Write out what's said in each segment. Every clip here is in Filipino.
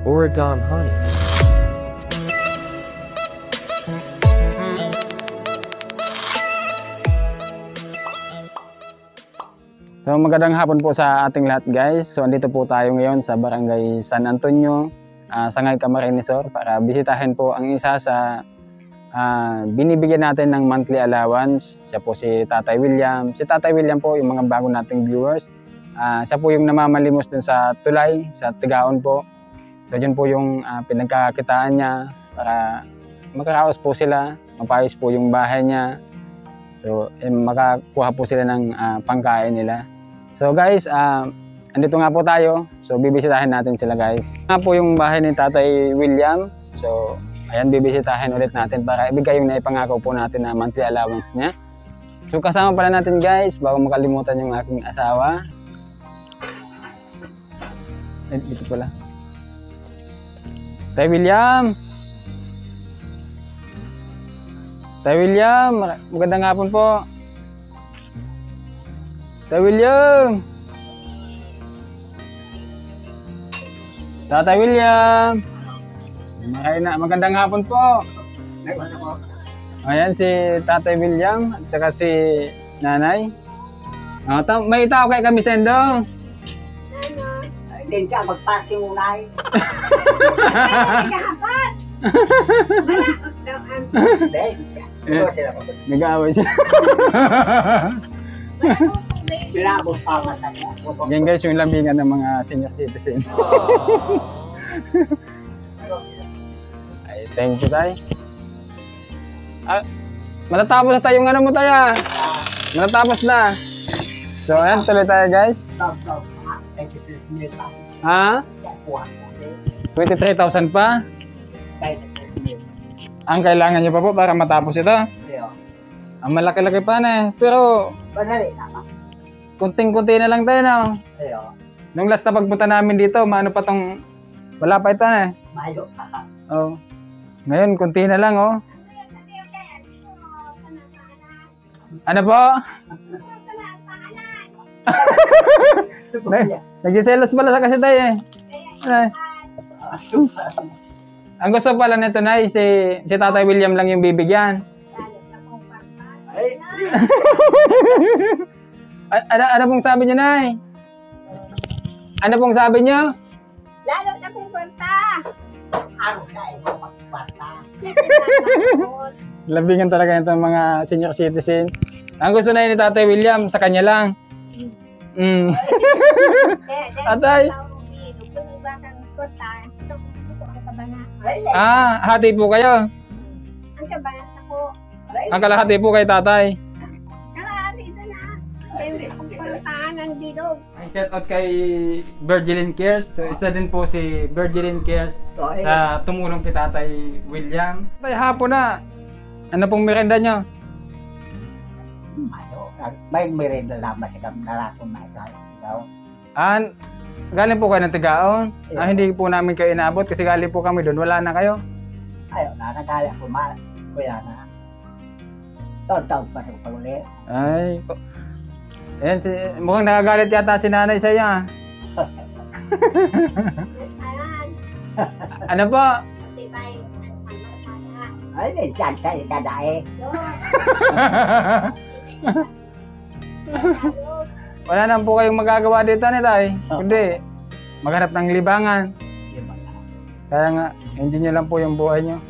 Oregon honey. So magandang hapon po sa ating lahat guys. So andito po tayo ngayon sa Barangay San Antonio, Sangay Camarines Sur para bisitahin po ang isa sa binibigyan natin ng monthly allowance. Siya po si Tatay William. Si Tatay William po, yung mga bago nating viewers, siya po yung namamalimos dun sa tulay, sa Tigaon po. So yun po yung pinagkakitaan niya para makaraos po sila, mapayos po yung bahay niya. So makakuha po sila ng pangkain nila. So guys, andito nga po tayo. So bibisitahin natin sila guys. Nga po yung bahay ni Tatay William. So ayan, bibisitahin ulit natin para ibigay yung naipangako po natin na monthly allowance niya. So kasama pala natin guys, bago makalimutan yung aking asawa. Dito pala. Tay William! Tay William, magandang hapon po. Tay William! Tatay William! Magandang hapon po. Ayan si Tatay William at saka si Nanay. May tao kay kami sendo. Hindi ka magpasi muna eh. Nag-aaway siya. Yan guys, yung lambingan ng mga senior citizen. Ay, thank you tayo. Matatapos na tayong ano mo tayo. Matatapos na. So ayan, tuloy tayo guys. Ha? 23,000 pa? Ang kailangan nyo pa po para matapos ito? Ang malaki-laki pa na eh. Pero kunting-kunti na lang tayo no? Nung last na pagpunta namin dito, maano pa tong wala pa ito na eh. Oh. Ngayon, kunti na lang oh. Ano po? Nag-selos pala sa kasi tayo eh. Ang gusto pala nito na si Tatay William lang yung bibigyan. Ano pong sabi niyo, Nay? Ano pong sabi niyo? Lalo na kung kwenta. Araw sa iyo magkwenta. Labingan talaga itong mga senior citizen. Ang gusto na ni Tatay William, sa kanya lang. Atay. Hati po kayo. Ang kabanat ako. Ang kalahati po kay Tatay. Kalahati ito na. Yung puntaan ng bilog. Ay, shout out kay Virgilin Cares. So, isa din po si Virgilin Cares sa tumulong kay Tatay William. Tay, hapon na. Ano pong merenda nyo? May merenda lamang sa karakong na ikaw. Galing po kayo ng Tigaon? Hindi po namin kayo inabot kasi galing po kami doon. Wala na kayo? Ayaw na, nagaya ko kuya na. Taon-taon pa sa pag-uli. Ay, ayan, mukhang nagagalit yata si Nanay sa iyo. Ano po? Ay, nandiyan tayo ka na eh. Wala na po kayong magagawa dito ni Tay. Kundi maghanap ng libangan. Kaya nga, hindi nyo lang po yung buhay nyo.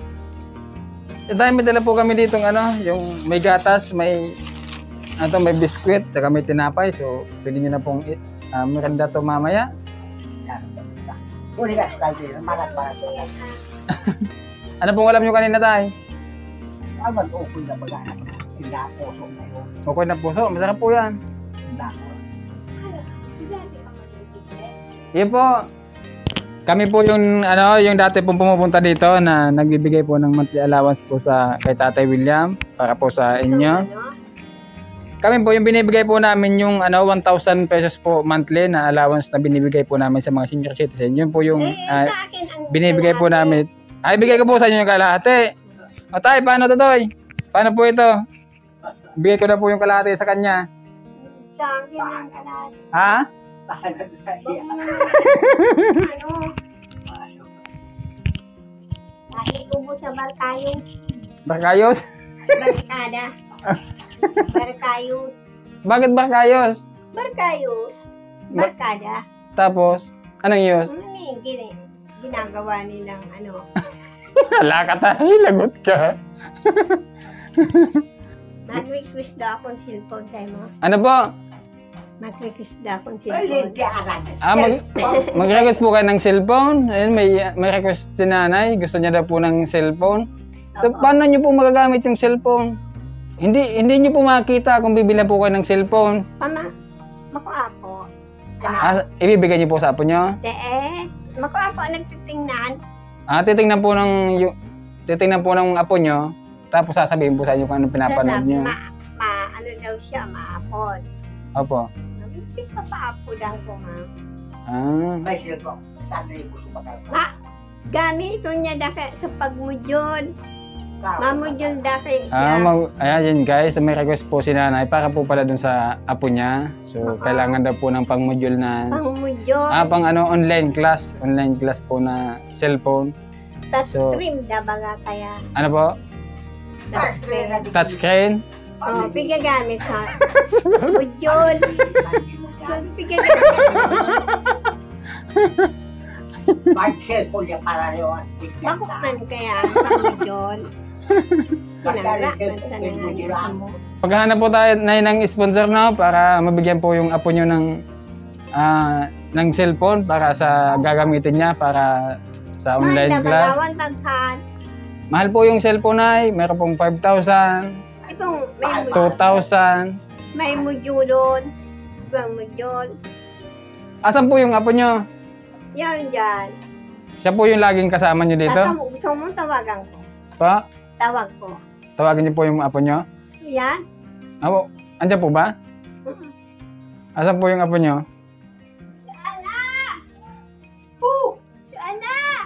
Tay, may dala po kami dito yung may gatas, may may biskwit, saka may tinapay. So, pwede nyo na pong merenda to mamaya. Ano pong alam nyo kanina, Tay? Mag-ukol na pag-anak. Puso na yun. Okay na puso, masarap po yan. Yan po. Kami po yung yung dati pong pumupunta dito na nagbibigay po ng monthly allowance po kay Tatay William para po sa inyo. Kami po yung binibigay po namin yung 1,000 pesos po monthly na allowance na binibigay po namin sa mga senior citizen. Yun po yung binibigay po namin. Ay, bigay ko po sa inyo yung kalahati. O Tay, paano to, Toy? Paano po ito? Bigay ko na po yung kalahati sa kanya. Sa akin ang kalahati. Ha? Barkayos. Barkayos? Barkada. Barkayos. Bakit Barkayos? Barkayos. Barkada. Tapos, anong yus? Ano yung ginagawa nilang ano? Wala ka tayo, lagot ka. Mag-request daw akong cellphone sa'yo mo. Ano po? Mag-request daw akong cellphone. Mag-request po kayo ng cellphone. Ayun, may request si nanay. Gusto niya daw po ng cellphone. So, paano niyo po magagamit yung cellphone? Hindi niyo po makita kung bibilan po kayo ng cellphone. Makuha po. Ibibigay niyo po sa apo niyo? Makuha po ang nagtitingnan. Titingnan po ng apo niyo. Tapos sasabihin po sa inyo kung anong pinapanood niyo. Ano daw siya, maapod. Opo. Hindi pa paapo lang ko, ma'am. May silpo. Saan rin po sumatay? Gamito niya daka sa pagmudyon. Mamudyon daka siya. Ayan guys, may request po si nanay para po pala dun sa apo niya. So, kailangan daw po ng pang-module na... Pang-module. Pang online class. Online class po na cellphone. Touchscreen na baga kaya. Ano po? Touchscreen? Oo, pigagamit sa module. So, pigagamit. Mag-cellphone niya para yun. Makuman kaya sa module. Kinagrakman sa nanganin mo. Paghahanap po tayo ng sponsor na para mabigyan po yung apo nyo ng cellphone para sa gagamitin niya para sa online class. Mahal po yung cellphone ay, meron pong 5,000, Itong may 2,000. May module doon. Ibang module. Asan po yung apo nyo? Yan dyan. Siya po yung laging kasama nyo dito? Gusto mo tawagan ko? Pa? Tawag ko. Tawagin niyo po yung apo nyo? Yan. Apo, andyan po ba? Asan po yung apo nyo?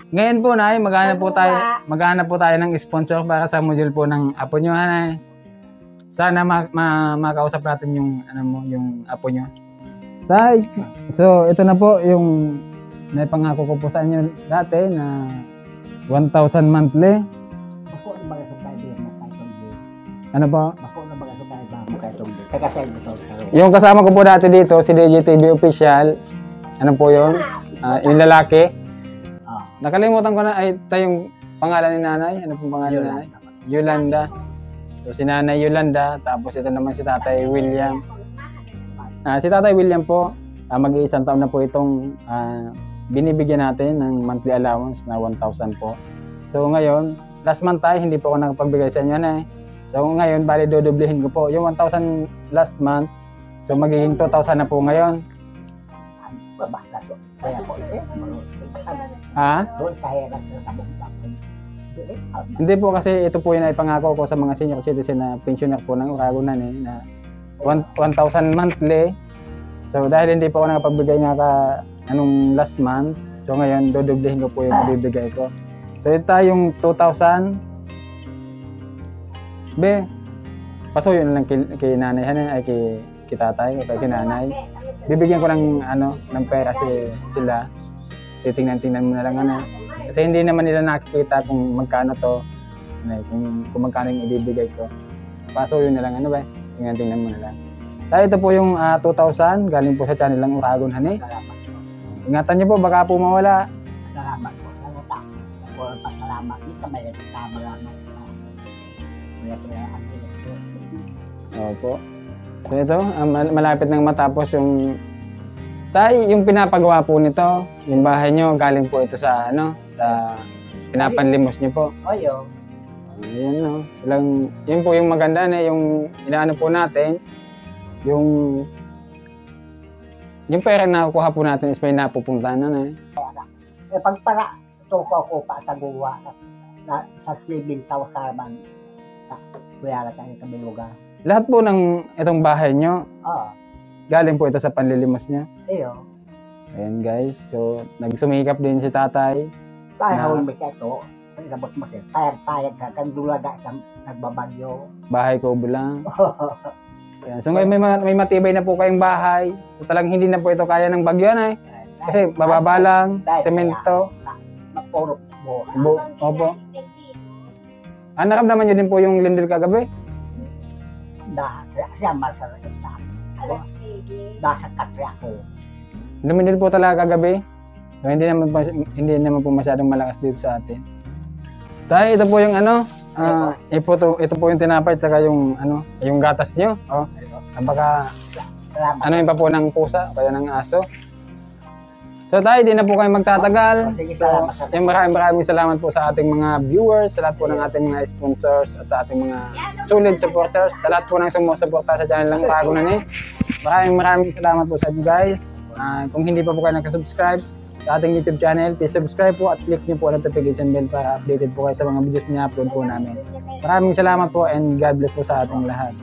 Ngayon po, Nay, maghanap po tayo ng sponsor para sa module po ng apo nyo, Nay. Sana makausap natin yung apo nyo. Tay, so ito na po yung naipangako ko po sa inyo dati na 1,000 monthly. Ako ang mga subscriber mo kay Tongji. Ano po? Ako ang mga subscriber mo kay Tongji. Taga-send mo to. Yung kasama ko po dati dito, si DJTV Official. Ano po yun? Yung lalaki. Nakalimutan ko na, yung pangalan ni nanay. Ano pong pangalan ni nanay? Yolanda. So si nanay Yolanda, tapos ito naman si tatay William. Si tatay William po, mag-iisang taon na po itong binibigyan natin ng monthly allowance na 1,000 po. So ngayon, last month tayo, hindi po ako nakapagbigay sa inyo na. So ngayon, bali dodoblehin ko po. Yung 1,000 last month, so magiging 2,000 na po ngayon. Kaya po, doon kaya sa bukbak. Hindi po kasi ito po yung naipangako ko sa mga senior citizen na pensioner po ng Uragonan na 1,000 monthly. So dahil hindi po ako nakapagbigay nga anong last month, so ngayon dodoblehin ko po yung bibigay ko. So ito yung 2,000. Pasuyo na lang kay nanay ay kay tatay o kay nanay. Bibigyan ko ng pera sila. Titingnan mo na lang Kasi hindi naman nila nakikita kung magkano to, kung magkano yung ibibigay ko. Paso yun na lang tingnan mo na lang. Dahil ito po yung 2,000, galing po sa channel ng Uragon Honey. Ingatan niyo po, baka po mawala. Salamat po. Pasalamat. Hindi ka may tama lang. Opo. So ito, malapit nang matapos yung yung pinapagawa po nito, yung bahay nyo, galing po ito sa sa pinapanlimos nyo po. Oyo. Ayan yun po yung maganda yung inaano po natin, yung pera na nakukuha po natin is may napupuntahan na. Pagpara, ito ko pa sa guwa na sa 7,000 man. Kuyala tayo kabiluga. Lahat po ng itong bahay nyo, galing po ito sa panlilimos nyo. Iyo. Ayan guys, so nagsumikap din si tatay. Kaya may ito, nabot mo siya, tayag sa kandulaga sa nagbabagyo. Bahay ko lang. Ayan, so ngayon may matibay na po kayong bahay. So talagang hindi na po ito kaya ng bagyo kasi bababa lang, semento. Mapurot mo. Opo. Naramdaman niyo din po yung lindol kagabi? Siya masarap na. Nasa katri ako. Lumindol po talaga kagabi. So, hindi naman po masyadong malakas dito sa atin. Tayo, ito po yung ano, ito po yung tinapay saka yung yung gatas nyo. Oh. Baka Salamat. ano yung pa po ng pusa, kaya ng aso. So tayo, di na po kayo magtatagal. Sige, So, salamat. maraming salamat po sa ating mga viewers, sa lahat po ng ating mga sponsors, at sa ating mga solid supporters, sa lahat po ng sumusuporta sa channel ng Bago na ni. Maraming salamat po sa inyo guys. Kung hindi pa po kayo nakasubscribe sa ating YouTube channel, please subscribe po at click niyo po ang notification bell para updated po kayo sa mga videos na upload po namin. Maraming salamat po and God bless po sa ating lahat.